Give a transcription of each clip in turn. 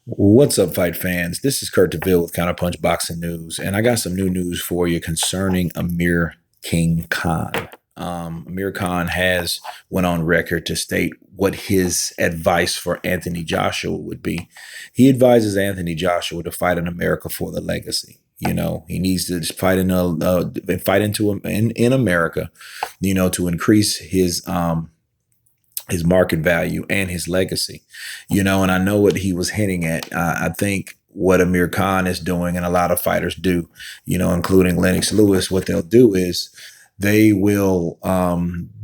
What's up, fight fans? This is Kurt DeVille with Counterpunch Boxing News, and I got some new news for you concerning Amir King Khan. Amir Khan has went on record to state what his advice for Anthony Joshua would be. He advises Anthony Joshua to fight in America for the legacy. He needs to fight in America, to increase his market value and his legacy, and I know what he was hinting at. I think what Amir Khan is doing, and a lot of fighters do, including Lennox Lewis, what they'll do is they will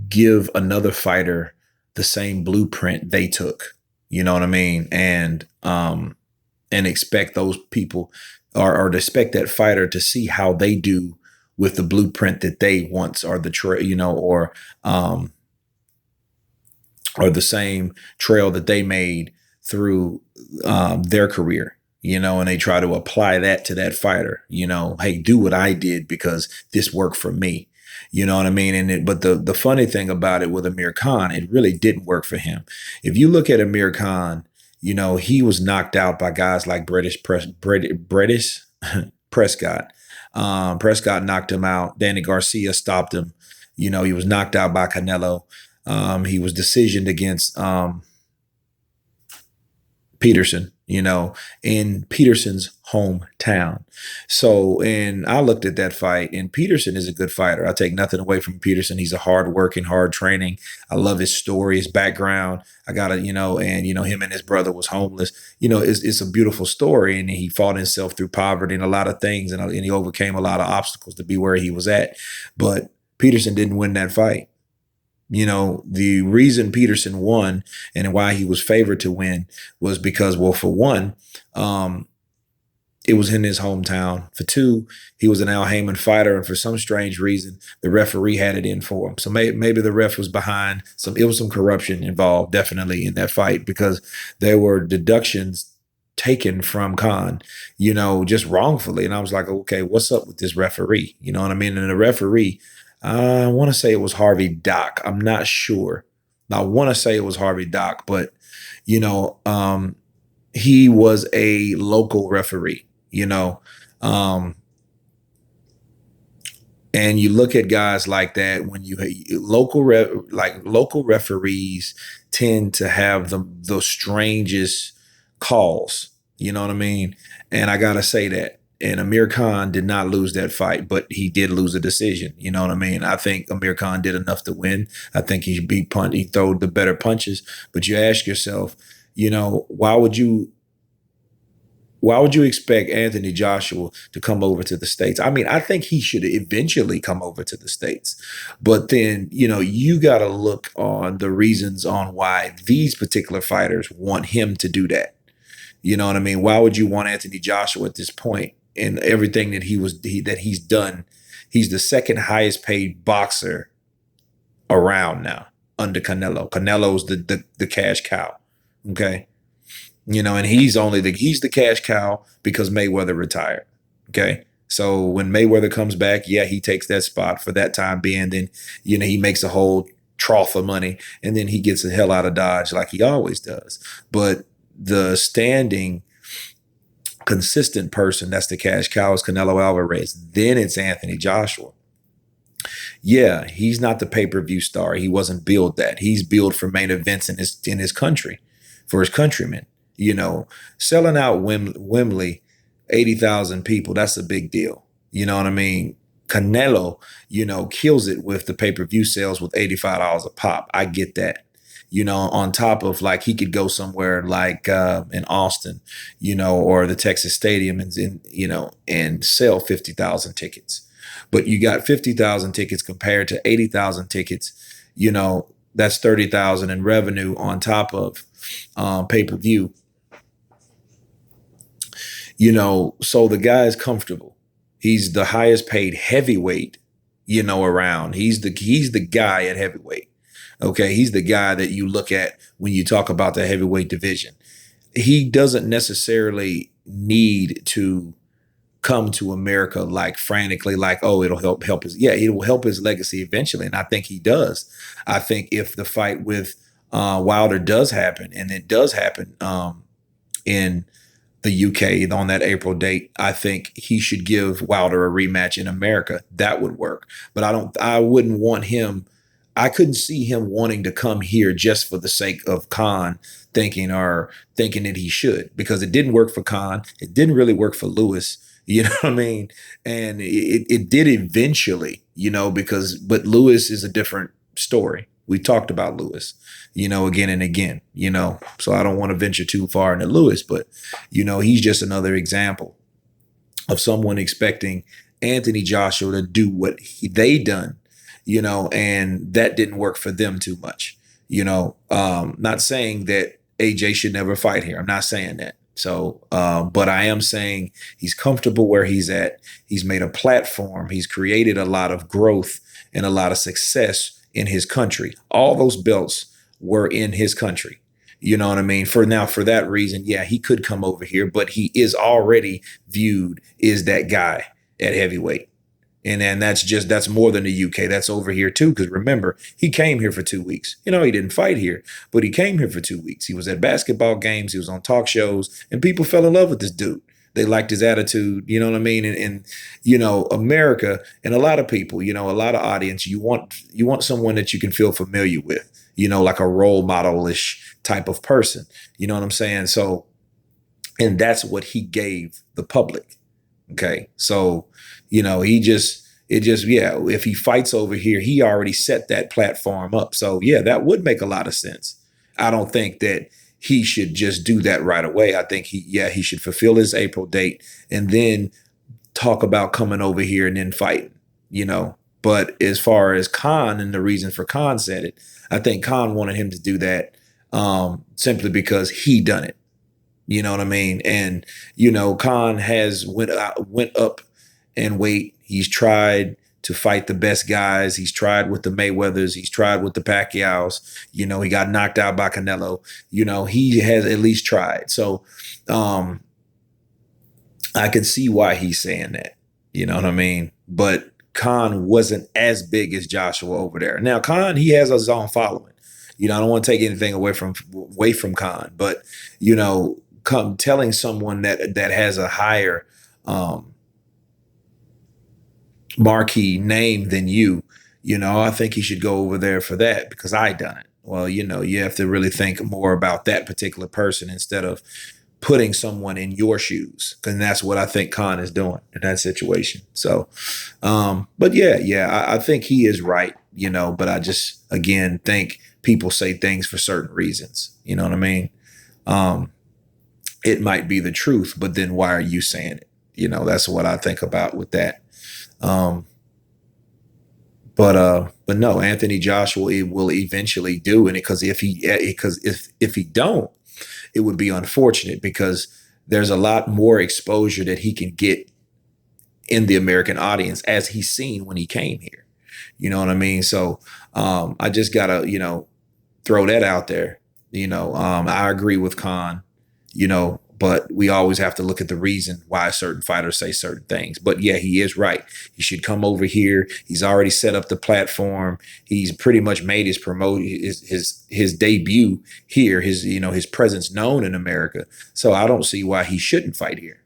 give another fighter the same blueprint they took. You know what I mean? And expect those people or expect that fighter to see how they do with the blueprint that they once or or the same trail that they made through their career, and they try to apply that to that fighter. Hey, do what I did because this worked for me. You know what I mean? But the funny thing about it with Amir Khan, it really didn't work for him. If you look at Amir Khan, he was knocked out by guys like British Prescott. Prescott knocked him out. Danny Garcia stopped him. He was knocked out by Canelo. He was decisioned against Peterson, in Peterson's hometown. So, and I looked at that fight, and Peterson is a good fighter. I take nothing away from Peterson. He's a hard working, hard training. I love his story, his background. I got to, him and his brother was homeless. It's a beautiful story, and he fought himself through poverty and a lot of things, and he overcame a lot of obstacles to be where he was at. But Peterson didn't win that fight. The reason Peterson won and why he was favored to win was because, well, for one, it was in his hometown. For two, he was an Al Heyman fighter, and for some strange reason, the referee had it in for him. So maybe the ref was behind some. It was some corruption involved, definitely, in that fight, because there were deductions taken from Khan, just wrongfully. And I was like, okay, what's up with this referee? You know what I mean? And the referee, I want to say it was Harvey Dock. I'm not sure. I want to say it was Harvey Dock, but he was a local referee. Um, and you look at guys like that when local referees tend to have the strangest calls. You know what I mean? And I gotta say that. And Amir Khan did not lose that fight, but he did lose a decision. You know what I mean? I think Amir Khan did enough to win. I think he throwed the better punches. But you ask yourself, why would you expect Anthony Joshua to come over to the States? I mean, I think he should eventually come over to the States. But then, you got to look on the reasons on why these particular fighters want him to do that. You know what I mean? Why would you want Anthony Joshua at this point? And everything that he's done, he's the second highest paid boxer around now under Canelo. Canelo's the cash cow. Okay. And he's the cash cow because Mayweather retired. Okay. So when Mayweather comes back, yeah, he takes that spot for that time being. Then, he makes a whole trough of money, and then he gets the hell out of Dodge like he always does. But the standing consistent person that's the cash cow is Canelo Alvarez. Then it's Anthony Joshua. Yeah, he's not the pay-per-view star. He wasn't billed that. He's billed for main events in his country, for his countrymen. Selling out Wembley, 80,000 people, that's a big deal. You know what I mean? Canelo, kills it with the pay-per-view sales with $85 a pop. I get that. On top of, like, he could go somewhere like in Austin, or the Texas Stadium and sell 50,000 tickets. But you got 50,000 tickets compared to 80,000 tickets, that's 30,000 in revenue on top of pay-per-view. So the guy is comfortable. He's the highest paid heavyweight, around. He's the guy at heavyweight. Okay, he's the guy that you look at when you talk about the heavyweight division. He doesn't necessarily need to come to America like frantically, like, oh, it'll help his, yeah, it will help his legacy eventually. And I think he does. I think if the fight with Wilder does happen, and it does happen in the UK on that April date, I think he should give Wilder a rematch in America. That would work. But I wouldn't want him. I couldn't see him wanting to come here just for the sake of Khan thinking that he should, because it didn't work for Khan. It didn't really work for Lewis. You know what I mean? And it did eventually, but Lewis is a different story. We talked about Lewis, again and again, so I don't want to venture too far into Lewis, but, he's just another example of someone expecting Anthony Joshua to do what they done, and that didn't work for them too much. Not saying that AJ should never fight here. I'm not saying that. So, but I am saying he's comfortable where he's at. He's made a platform. He's created a lot of growth and a lot of success in his country. All those belts were in his country. You know what I mean? For that reason, yeah, he could come over here, but he is already viewed as that guy at heavyweight. And then that's more than the UK. That's over here too. Because remember, he came here for 2 weeks. He didn't fight here, but he came here for 2 weeks. He was at basketball games. He was on talk shows, and people fell in love with this dude. They liked his attitude. You know what I mean? And America, and a lot of people, a lot of audience, you want someone that you can feel familiar with. Like a role model-ish type of person. You know what I'm saying? So, and that's what he gave the public. Okay. So, yeah, if he fights over here, he already set that platform up. So yeah, that would make a lot of sense. I don't think that he should just do that right away. I think he should fulfill his April date and then talk about coming over here and then fighting, But as far as Khan and the reason for Khan said it, I think Khan wanted him to do that simply because he done it. You know what I mean? And, Khan has went up in weight. He's tried to fight the best guys. He's tried with the Mayweathers. He's tried with the Pacquiaos. He got knocked out by Canelo. He has at least tried. So I can see why he's saying that. You know what I mean? But Khan wasn't as big as Joshua over there. Now, Khan, he has his own following. I don't want to take anything away from Khan, but, telling someone that has a higher marquee name than you, I think he should go over there for that because I done it. Well, you have to really think more about that particular person instead of putting someone in your shoes. And that's what I think Khan is doing in that situation. So, but I think he is right, but I just, again, think people say things for certain reasons. You know what I mean? It might be the truth, but then why are you saying it? That's what I think about with that. But no, Anthony Joshua will eventually do it because if he don't, it would be unfortunate because there's a lot more exposure that he can get in the American audience as he's seen when he came here. You know what I mean? So I just gotta, throw that out there. I agree with Khan, but we always have to look at the reason why certain fighters say certain things. But yeah, he is right. He should come over here. He's already set up the platform. He's pretty much made his debut here, his presence known in America. So I don't see why he shouldn't fight here.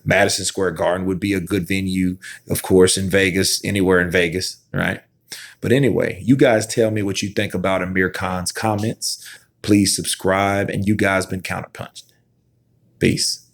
Madison Square Garden would be a good venue, of course, in Vegas, anywhere in Vegas, right? But anyway, you guys tell me what you think about Amir Khan's comments. Please subscribe, and you guys been counterpunched. Peace.